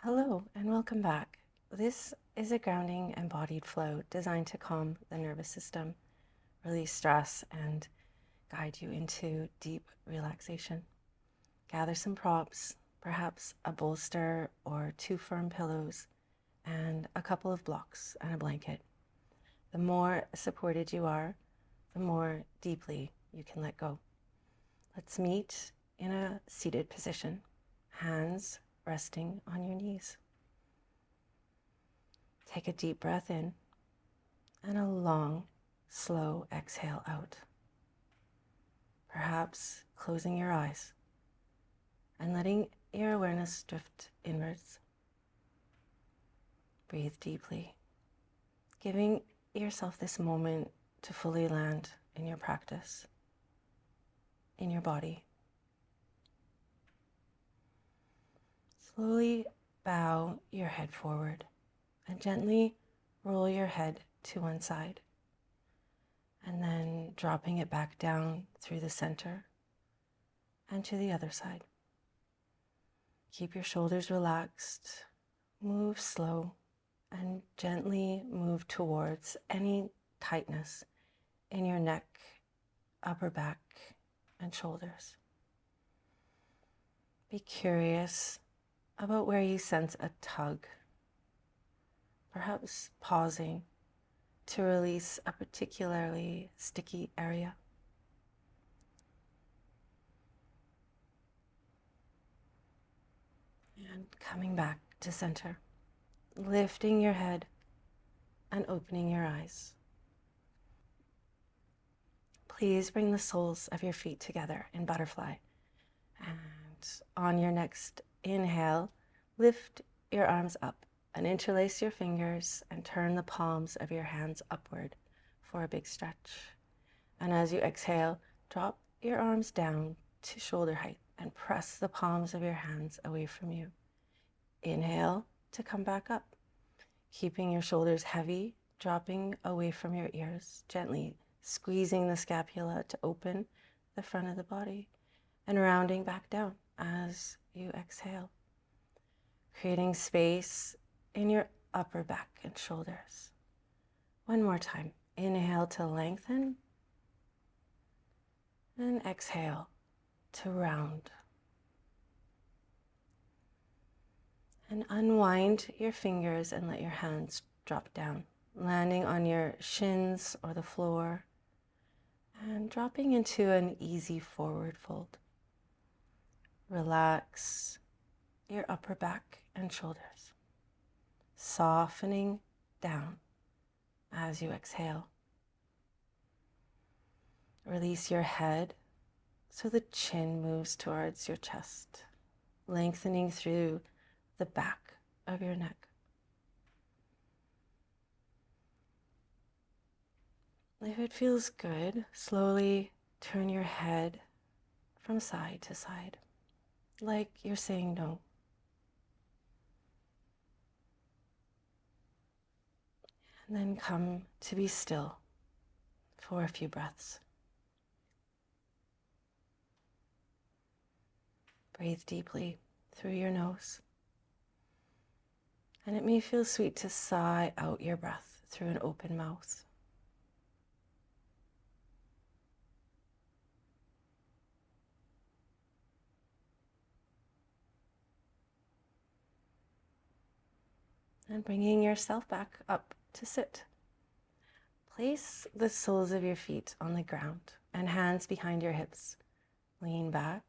Hello and welcome back. This is a grounding embodied flow designed to calm the nervous system, release stress, and guide you into deep relaxation. Gather some props, perhaps a bolster or 2 firm pillows, and a couple of blocks and a blanket. The more supported you are, the more deeply you can let go. Let's meet in a seated position, hands resting on your knees. Take a deep breath in and a long, slow exhale out. Perhaps closing your eyes and letting your awareness drift inwards. Breathe deeply, giving yourself this moment to fully land in your practice, in your body. Slowly bow your head forward and gently roll your head to one side, and then dropping it back down through the center and to the other side. Keep your shoulders relaxed, move slow, and gently move towards any tightness in your neck, upper back, and shoulders. Be curious about where you sense a tug, perhaps pausing to release a particularly sticky area. And coming back to center, lifting your head and opening your eyes. Please bring the soles of your feet together in butterfly. And on your next inhale, lift your arms up and interlace your fingers and turn the palms of your hands upward for a big stretch. And as you exhale, drop your arms down to shoulder height and press the palms of your hands away from you. Inhale to come back up, keeping your shoulders heavy, dropping away from your ears, gently squeezing the scapula to open the front of the body, and rounding back down as you exhale, creating space in your upper back and shoulders. One more time. Inhale to lengthen, and exhale to round. And unwind your fingers and let your hands drop down, landing on your shins or the floor, and dropping into an easy forward fold. Relax your upper back and shoulders, softening down as you exhale. Release your head so the chin moves towards your chest, lengthening through the back of your neck. If it feels good, slowly turn your head from side to side, like you're saying no. And then come to be still for a few breaths. Breathe deeply through your nose. And it may feel sweet to sigh out your breath through an open mouth. And bringing yourself back up to sit. Place the soles of your feet on the ground and hands behind your hips. Lean back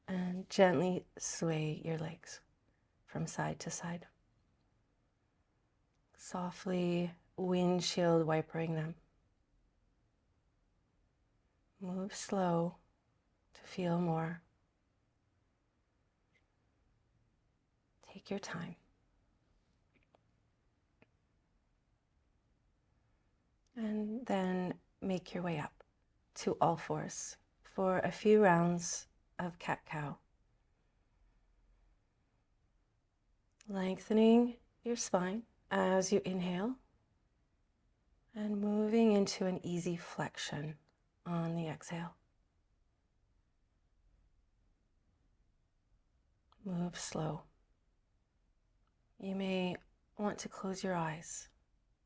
and gently sway your legs from side to side. Softly windshield wipering them. Move slow to feel more. Take your time. And then make your way up to all fours for a few rounds of cat-cow. Lengthening your spine as you inhale and moving into an easy flexion on the exhale. Move slow. You may want to close your eyes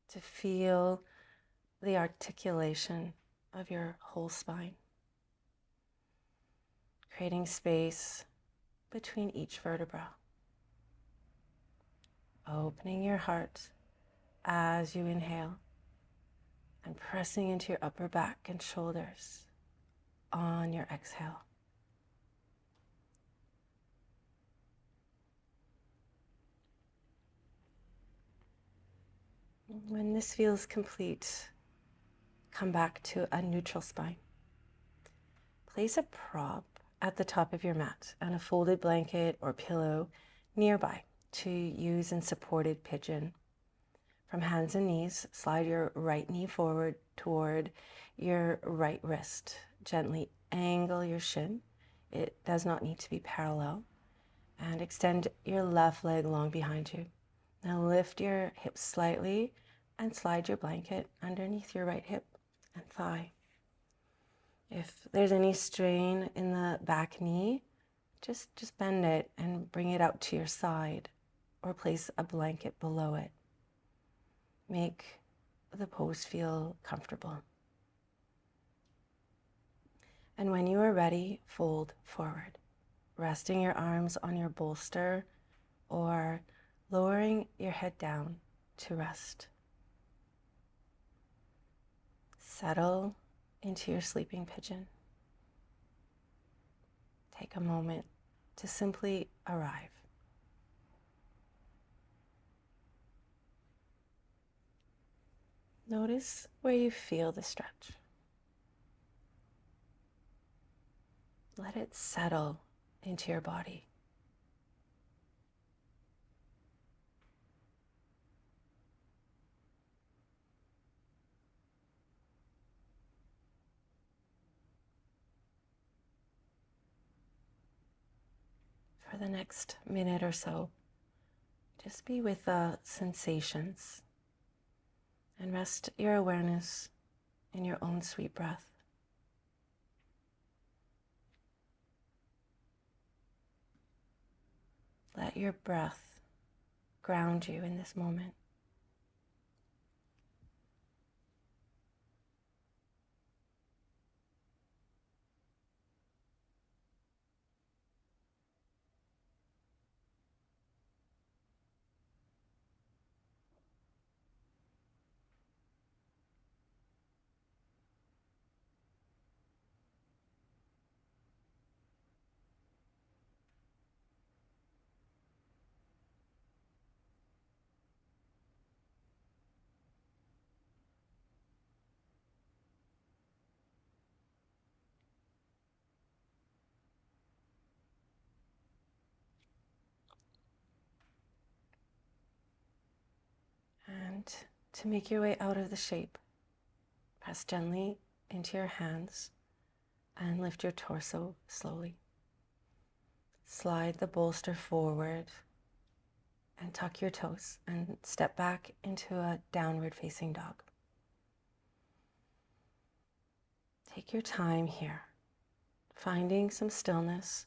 to feel the articulation of your whole spine, creating space between each vertebra, opening your heart as you inhale and pressing into your upper back and shoulders on your exhale. When this feels complete, come back to a neutral spine. Place a prop at the top of your mat and a folded blanket or pillow nearby to use in supported pigeon. From hands and knees, slide your right knee forward toward your right wrist. Gently angle your shin. It does not need to be parallel. And extend your left leg long behind you. Now lift your hips slightly and slide your blanket underneath your right hip and thigh. If there's any strain in the back knee, just bend it and bring it out to your side or place a blanket below it. Make the pose feel comfortable. And when you are ready, fold forward, resting your arms on your bolster or lowering your head down to rest. Settle into your sleeping pigeon. Take a moment to simply arrive. Notice where you feel the stretch. Let it settle into your body. For the next minute or so, just be with the sensations and rest your awareness in your own sweet breath. Let your breath ground you in this moment. And to make your way out of the shape, press gently into your hands and lift your torso slowly. Slide the bolster forward and tuck your toes and step back into a downward facing dog. Take your time here, finding some stillness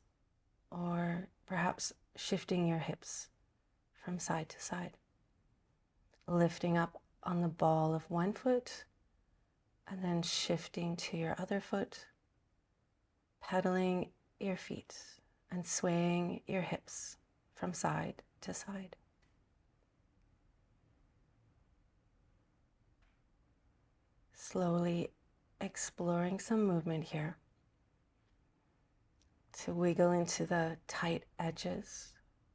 or perhaps shifting your hips from side to side. Lifting up on the ball of one foot and then shifting to your other foot, pedaling your feet and swaying your hips from side to side. Slowly exploring some movement here to wiggle into the tight edges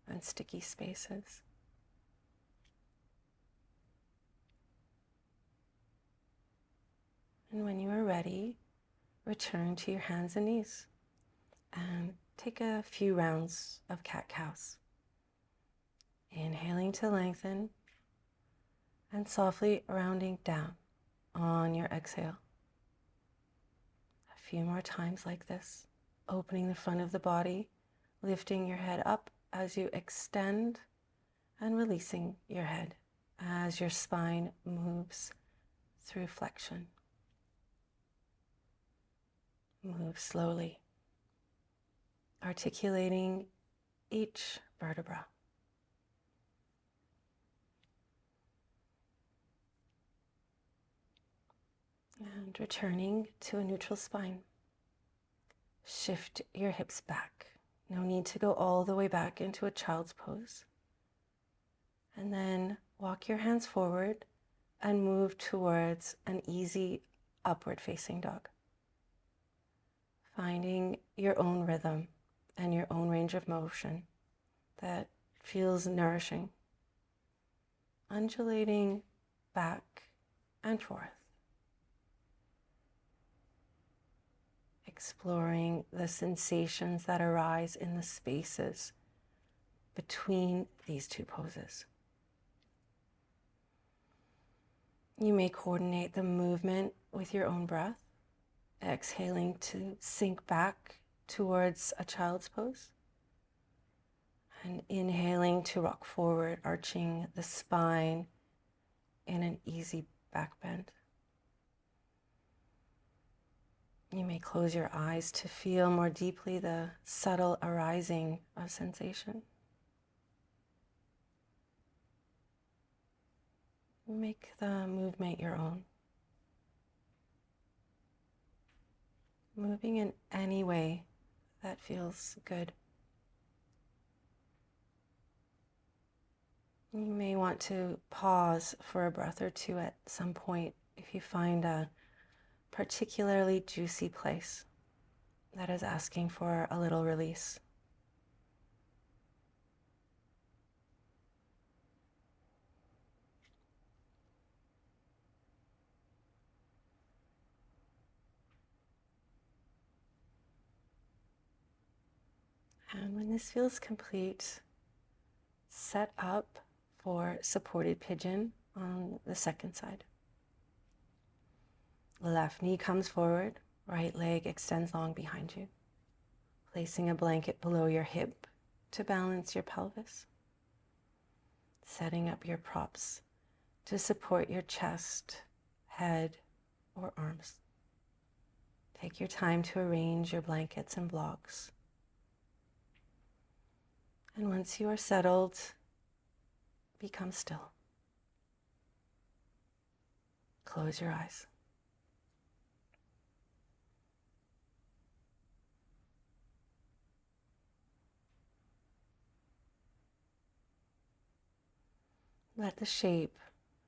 and sticky spaces. And when you are ready, return to your hands and knees and take a few rounds of cat-cows. Inhaling to lengthen and softly rounding down on your exhale. A few more times like this, opening the front of the body, lifting your head up as you extend and releasing your head as your spine moves through flexion. Move slowly, articulating each vertebra. And returning to a neutral spine. Shift your hips back. No need to go all the way back into a child's pose. And then walk your hands forward and move towards an easy upward facing dog. Finding your own rhythm and your own range of motion that feels nourishing. Undulating back and forth. Exploring the sensations that arise in the spaces between these two poses. You may coordinate the movement with your own breath, exhaling to sink back towards a child's pose, and inhaling to rock forward, arching the spine in an easy back bend. You may close your eyes to feel more deeply the subtle arising of sensation. Make the movement your own. Moving in any way that feels good. You may want to pause for a breath or two at some point if you find a particularly juicy place that is asking for a little release. And when this feels complete, set up for supported pigeon on the second side. Left knee comes forward, right leg extends long behind you, placing a blanket below your hip to balance your pelvis. Setting up your props to support your chest, head, or arms. Take your time to arrange your blankets and blocks. And once you are settled, become still. Close your eyes. Let the shape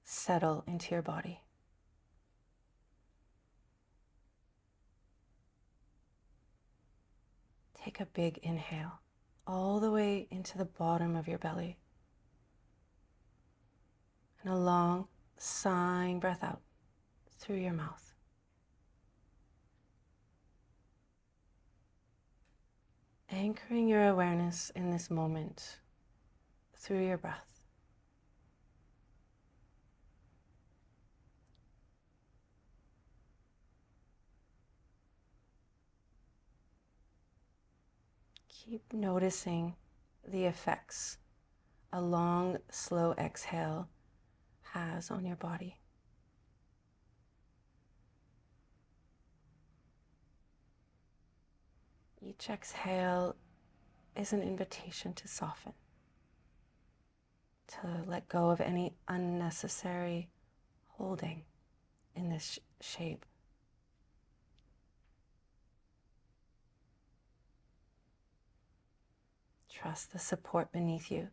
settle into your body. Take a big inhale all the way into the bottom of your belly. And a long, sighing breath out through your mouth. Anchoring your awareness in this moment through your breath. Keep noticing the effects a long, slow exhale has on your body. Each exhale is an invitation to soften, to let go of any unnecessary holding in this shape. Trust the support beneath you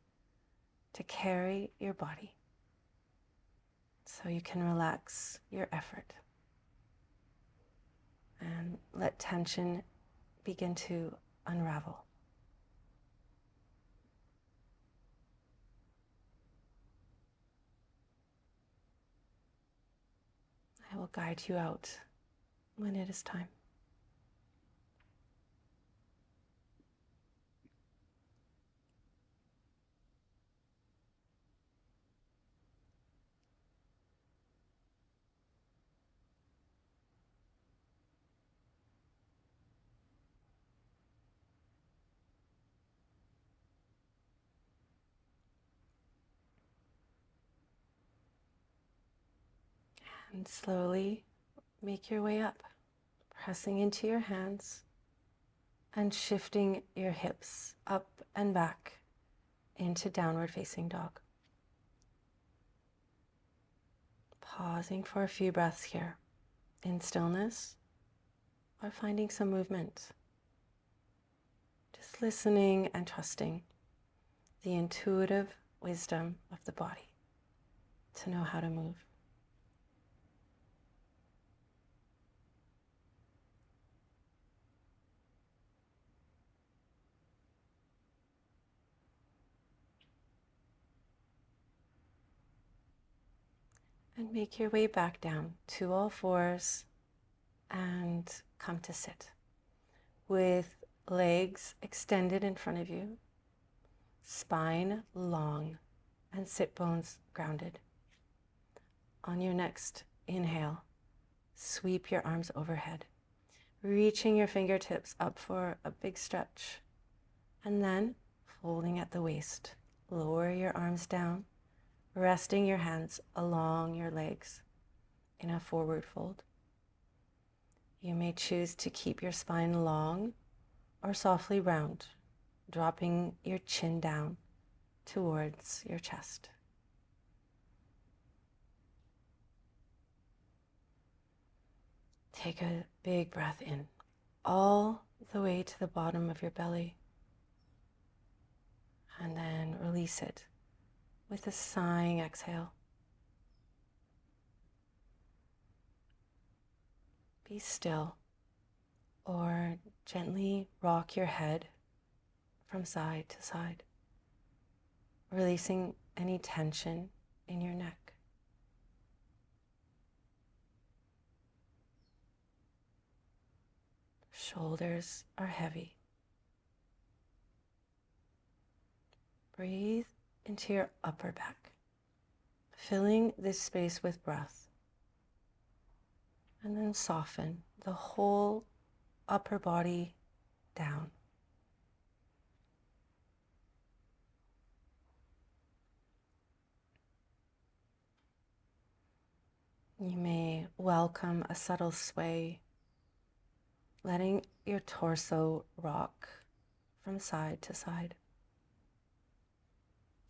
to carry your body so you can relax your effort and let tension begin to unravel. I will guide you out when it is time. And slowly make your way up, pressing into your hands and shifting your hips up and back into downward facing dog. Pausing for a few breaths here, in stillness or finding some movement. Just listening and trusting the intuitive wisdom of the body to know how to move. And make your way back down to all fours and come to sit with legs extended in front of you, spine long, and sit bones grounded. On your next inhale, sweep your arms overhead, reaching your fingertips up for a big stretch, and then folding at the waist. Lower your arms down, resting your hands along your legs in a forward fold. You may choose to keep your spine long or softly round, dropping your chin down towards your chest. Take a big breath in, all the way to the bottom of your belly, and then release it with a sighing exhale. Be still or gently rock your head from side to side, releasing any tension in your neck. Shoulders are heavy. Breathe into your upper back, filling this space with breath. And then soften the whole upper body down. You may welcome a subtle sway, letting your torso rock from side to side.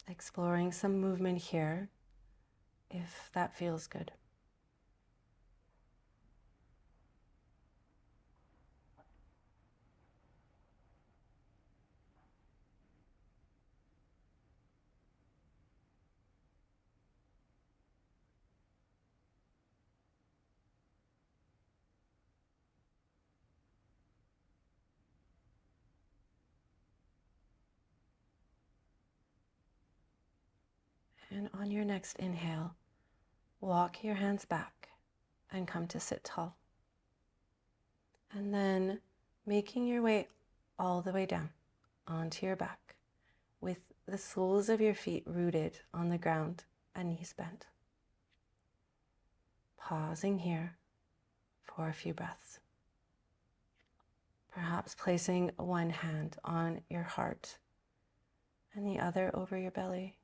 Exploring some movement here, if that feels good. And on your next inhale, walk your hands back and come to sit tall. And then making your way all the way down onto your back with the soles of your feet rooted on the ground and knees bent. Pausing here for a few breaths. Perhaps placing one hand on your heart and the other over your belly.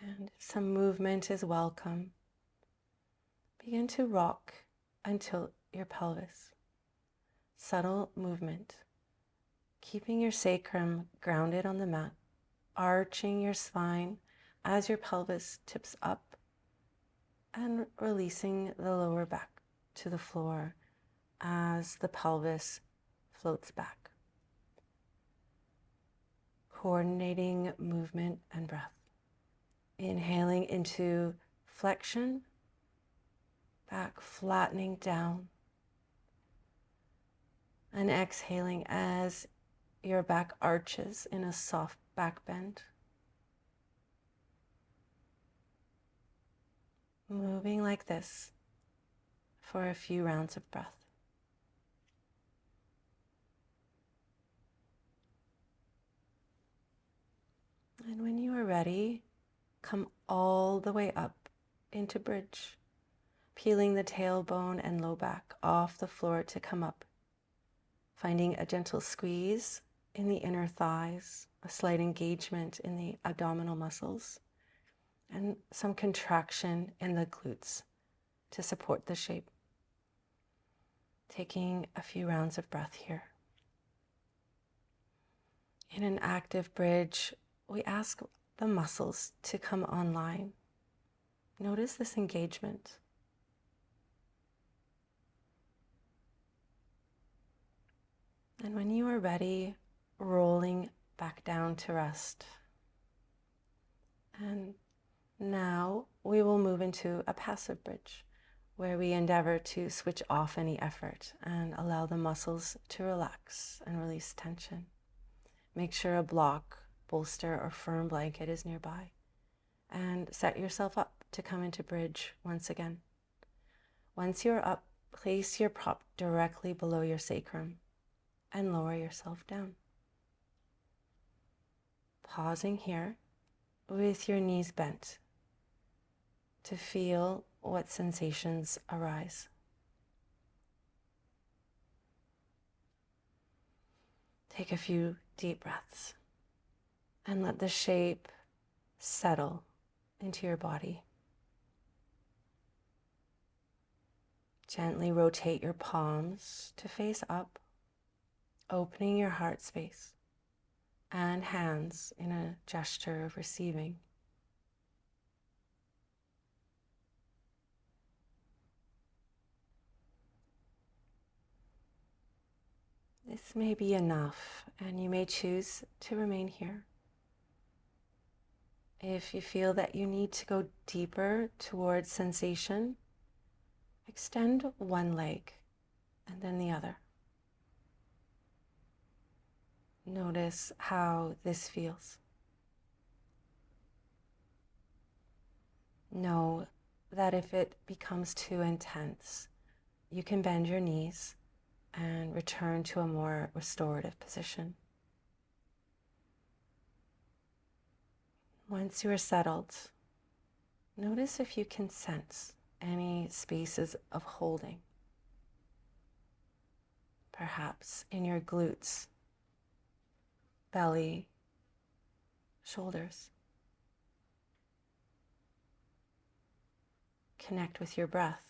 And if some movement is welcome, begin to rock and tilt your pelvis. Subtle movement, keeping your sacrum grounded on the mat, arching your spine as your pelvis tips up and releasing the lower back to the floor as the pelvis floats back. Coordinating movement and breath. Inhaling into flexion, back flattening down, and exhaling as your back arches in a soft back bend. Moving like this for a few rounds of breath. And when you are ready, come all the way up into bridge, peeling the tailbone and low back off the floor to come up, finding a gentle squeeze in the inner thighs, a slight engagement in the abdominal muscles, and some contraction in the glutes to support the shape. Taking a few rounds of breath here. In an active bridge, we ask the muscles to come online. Notice this engagement. And when you are ready, rolling back down to rest. And now we will move into a passive bridge, where we endeavor to switch off any effort and allow the muscles to relax and release tension. Make sure a block, bolster, or firm blanket is nearby, and set yourself up to come into bridge once again. Once you're up, place your prop directly below your sacrum and lower yourself down. Pausing here with your knees bent to feel what sensations arise. Take a few deep breaths and let the shape settle into your body. Gently rotate your palms to face up, opening your heart space and hands in a gesture of receiving. This may be enough, and you may choose to remain here. If you feel that you need to go deeper towards sensation, extend one leg and then the other. Notice how this feels. Know that if it becomes too intense, you can bend your knees and return to a more restorative position. Once you are settled, notice if you can sense any spaces of holding. Perhaps in your glutes, belly, shoulders. Connect with your breath.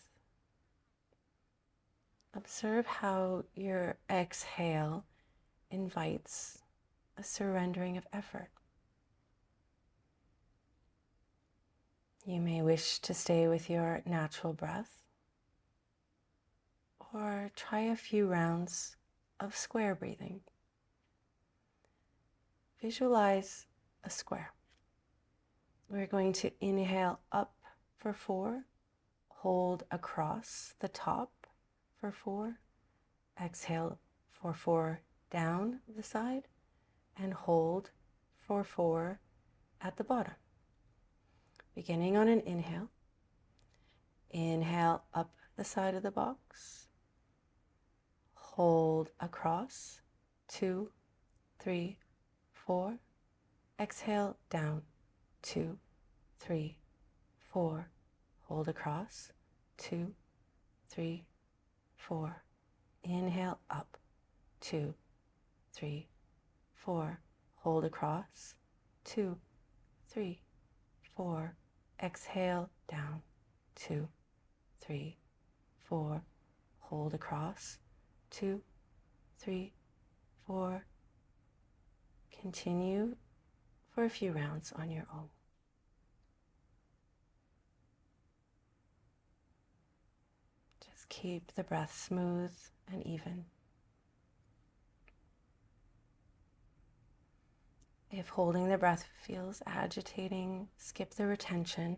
Observe how your exhale invites a surrendering of effort. You may wish to stay with your natural breath, or try a few rounds of square breathing. Visualize a square. We're going to inhale up for 4, hold across the top for 4, exhale for 4 down the side, and hold for 4 at the bottom. Beginning on an inhale. Inhale up the side of the box. Hold across, 2, 3, 4. Exhale down, 2, 3, 4. Hold across, 2, 3, 4. Inhale up, 2, 3, 4. Hold across, 2, 3, 4. Exhale down, 2, 3, 4. Hold across, 2, 3, 4. Continue for a few rounds on your own. Just keep the breath smooth and even. If holding the breath feels agitating, skip the retention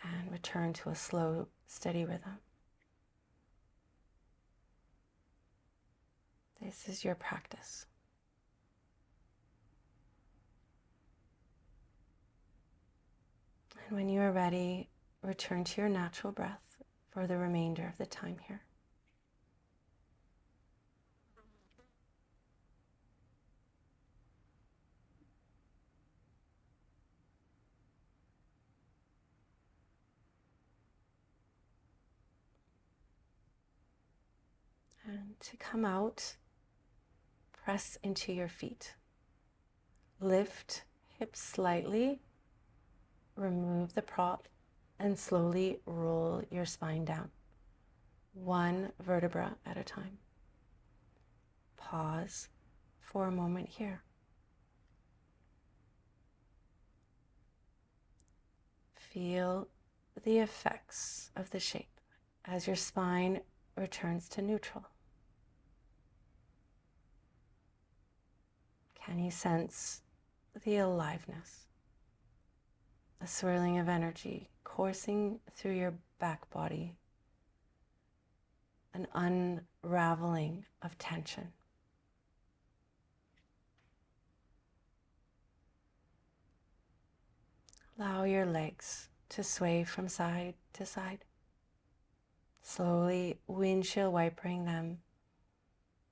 and return to a slow, steady rhythm. This is your practice. And when you are ready, return to your natural breath for the remainder of the time here. And to come out, press into your feet. Lift hips slightly, remove the prop, and slowly roll your spine down, one vertebra at a time. Pause for a moment here. Feel the effects of the shape as your spine returns to neutral. Can you sense the aliveness, a swirling of energy coursing through your back body, an unraveling of tension? Allow your legs to sway from side to side, slowly windshield wipering them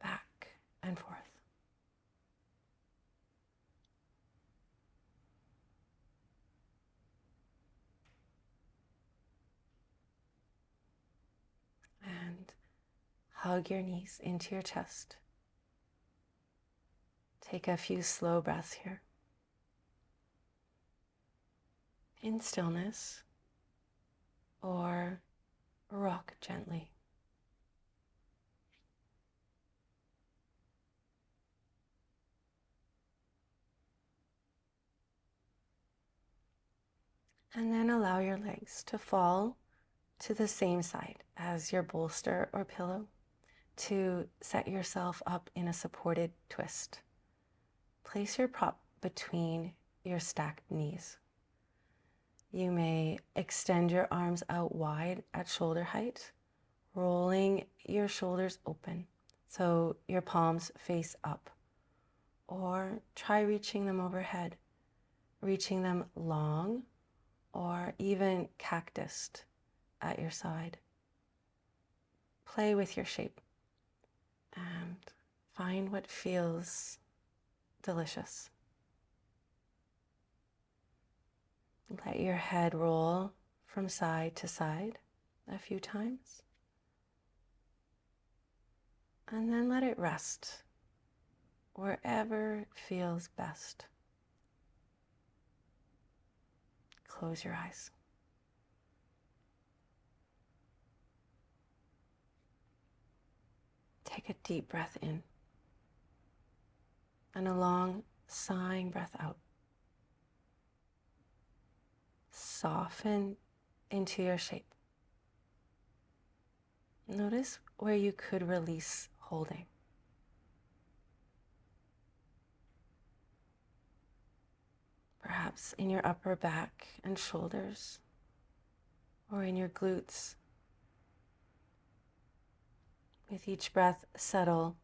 back and forth. And hug your knees into your chest. Take a few slow breaths here. In stillness, or rock gently. And then allow your legs to fall to the same side as your bolster or pillow to set yourself up in a supported twist. Place your prop between your stacked knees. You may extend your arms out wide at shoulder height, rolling your shoulders open so your palms face up. Or try reaching them overhead, reaching them long or even cactused at your side. Play with your shape and find what feels delicious. Let your head roll from side to side a few times. And then let it rest wherever feels best. Close your eyes. Take a deep breath in and a long sighing breath out. Soften into your shape. Notice where you could release holding. Perhaps in your upper back and shoulders, or in your glutes. With each breath, settle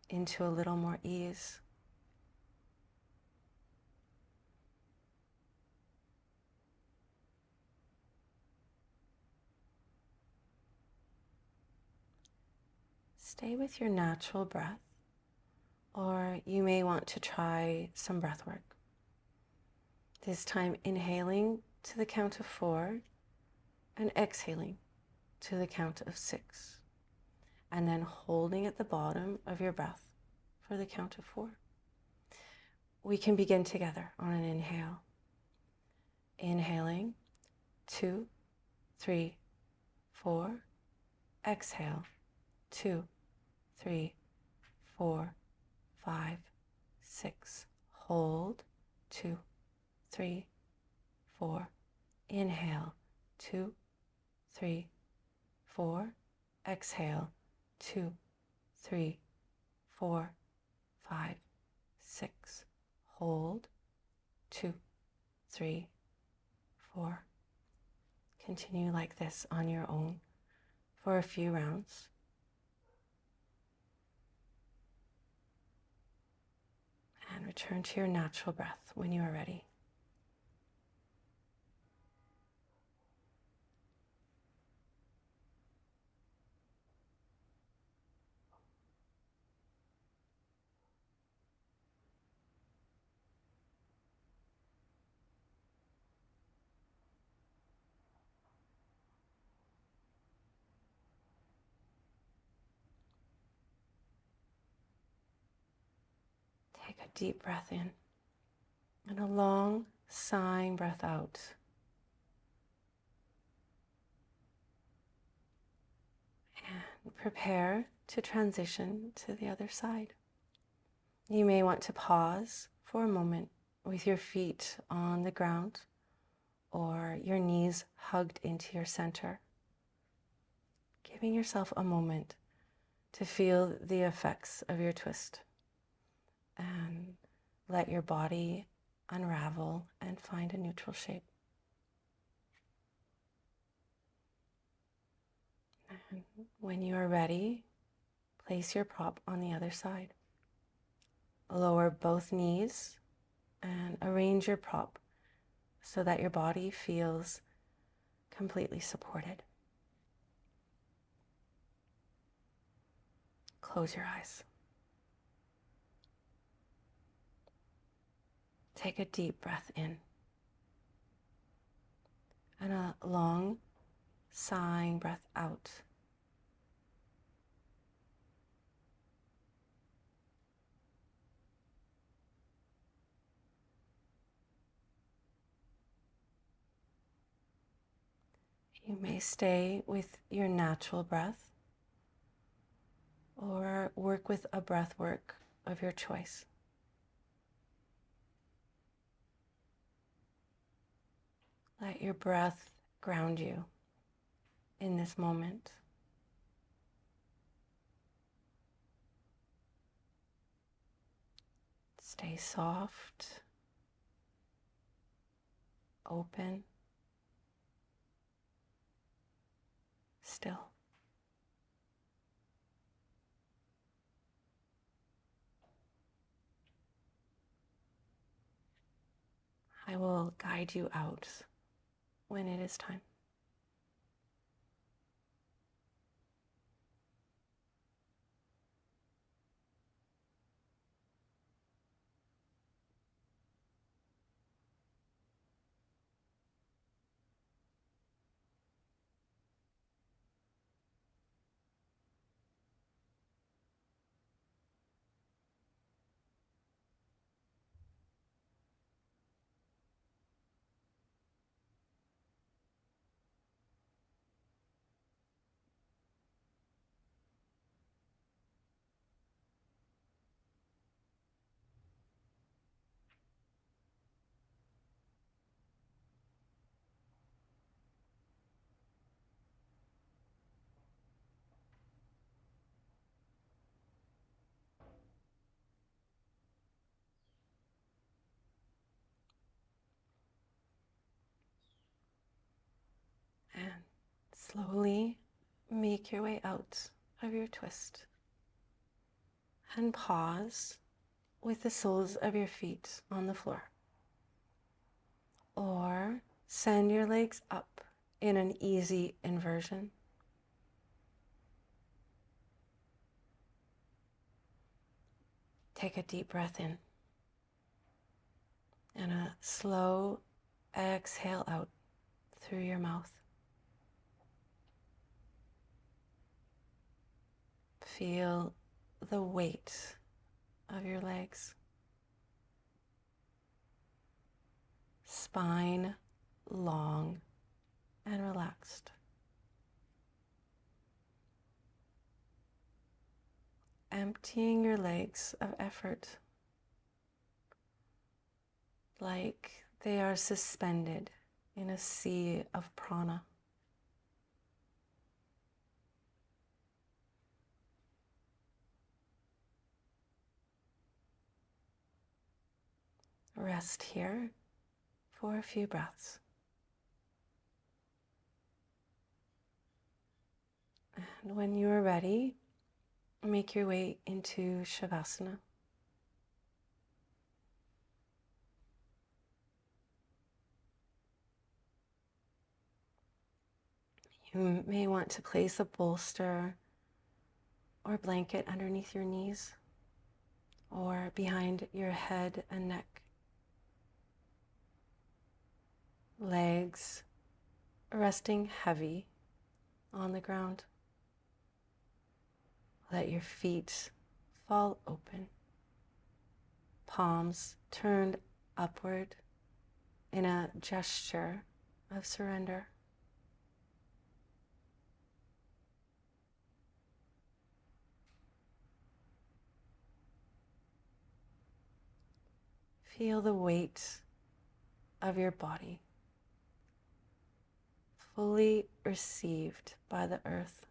into a little more ease. Stay with your natural breath, or you may want to try some breath work. This time inhaling to the count of 4 and exhaling to the count of 6. And then holding at the bottom of your breath for the count of 4. We can begin together on an inhale. Inhaling, 2, 3, 4. Exhale, 2, 3, 4, 5, 6. Hold, 2, 3, 4. Inhale, 2, 3, 4. Exhale, 2, 3, 4, 5, 6. Hold, 2, 3, 4. Continue like this on your own for a few rounds. And return to your natural breath when you are ready. Take a deep breath in and a long sighing breath out. And prepare to transition to the other side. You may want to pause for a moment with your feet on the ground or your knees hugged into your center. Giving yourself a moment to feel the effects of your twist and let your body unravel and find a neutral shape. And when you are ready, place your prop on the other side. Lower both knees and arrange your prop so that your body feels completely supported. Close your eyes. Take a deep breath in and a long sighing breath out. You may stay with your natural breath or work with a breath work of your choice. Let your breath ground you in this moment. Stay soft, open, still. I will guide you out when it is time. And slowly make your way out of your twist. And pause with the soles of your feet on the floor. Or send your legs up in an easy inversion. Take a deep breath in and a slow exhale out through your mouth. Feel the weight of your legs. Spine long and relaxed. Emptying your legs of effort, like they are suspended in a sea of prana. Rest here for a few breaths. And when you are ready, make your way into Shavasana. You may want to place a bolster or blanket underneath your knees or behind your head and neck. Legs resting heavy on the ground. Let your feet fall open. Palms turned upward in a gesture of surrender. Feel the weight of your body fully received by the earth.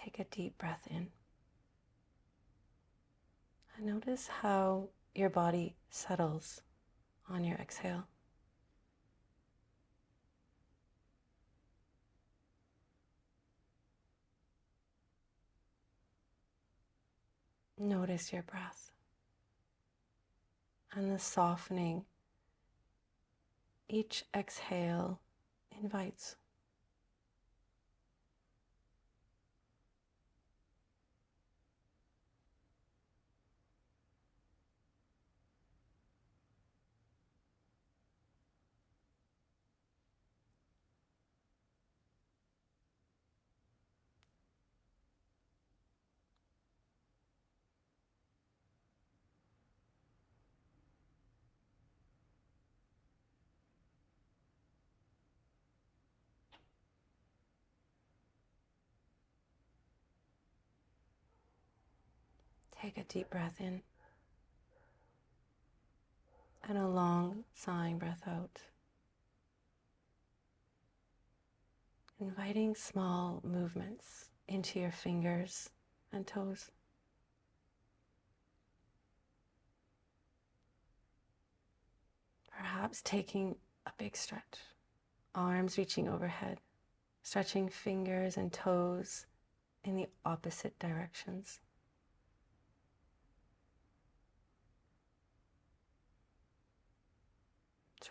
Take a deep breath in. And notice how your body settles on your exhale. Notice your breath and the softening each exhale invites. Take a deep breath in and a long sighing breath out. Inviting small movements into your fingers and toes. Perhaps taking a big stretch, arms reaching overhead, stretching fingers and toes in the opposite directions.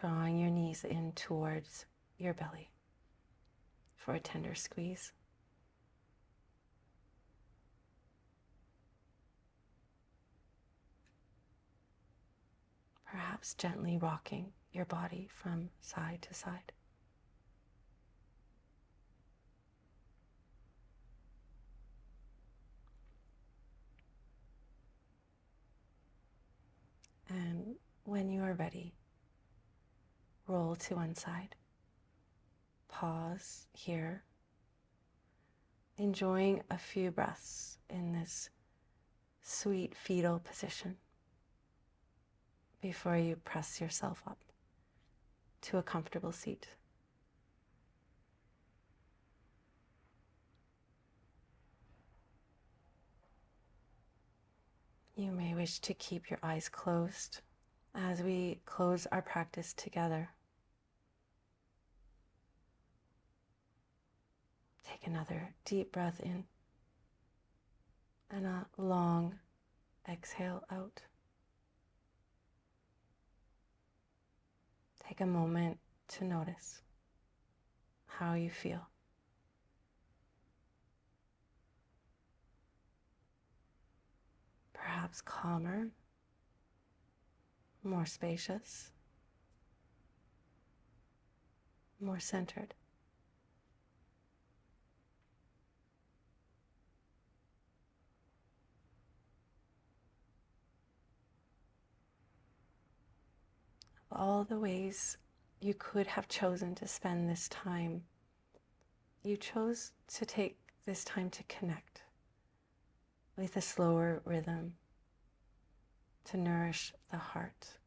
Drawing your knees in towards your belly for a tender squeeze. Perhaps gently rocking your body from side to side. And when you are ready, roll to one side. Pause here, enjoying a few breaths in this sweet fetal position before you press yourself up to a comfortable seat. You may wish to keep your eyes closed as we close our practice together. Take another deep breath in and a long exhale out. Take a moment to notice how you feel. Perhaps calmer, more spacious, more centered. Of all the ways you could have chosen to spend this time, you chose to take this time to connect with a slower rhythm, to nourish the heart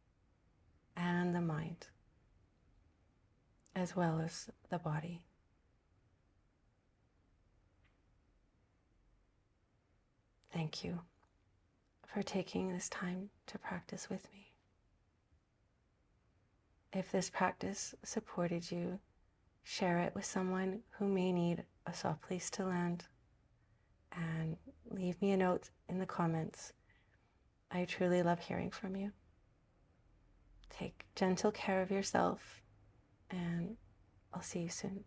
and the mind, as well as the body. Thank you for taking this time to practice with me. If this practice supported you, share it with someone who may need a soft place to land, and leave me a note in the comments. I truly love hearing from you. Take gentle care of yourself, and I'll see you soon.